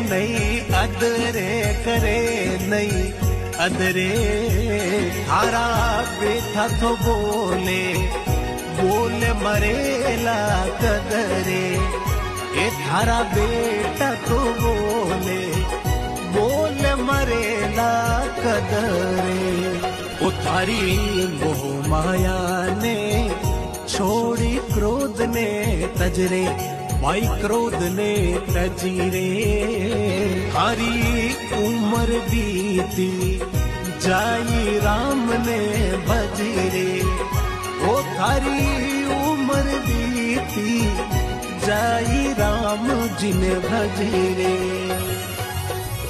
नहीं अदरे करे नहीं अदरे थारा बेटा तो बोले बोले मरेला कदरे ए थारा बेटा तो बोले बोले मरेला कदरे ओ थारी मोह माया ने छोड़ी क्रोध ने तजरे भाई क्रोध ने तजीरे थारी उम्र बीती जाई राम ने भजरे ओ थारी उम्र बीती जाई राम जी ने भजरे।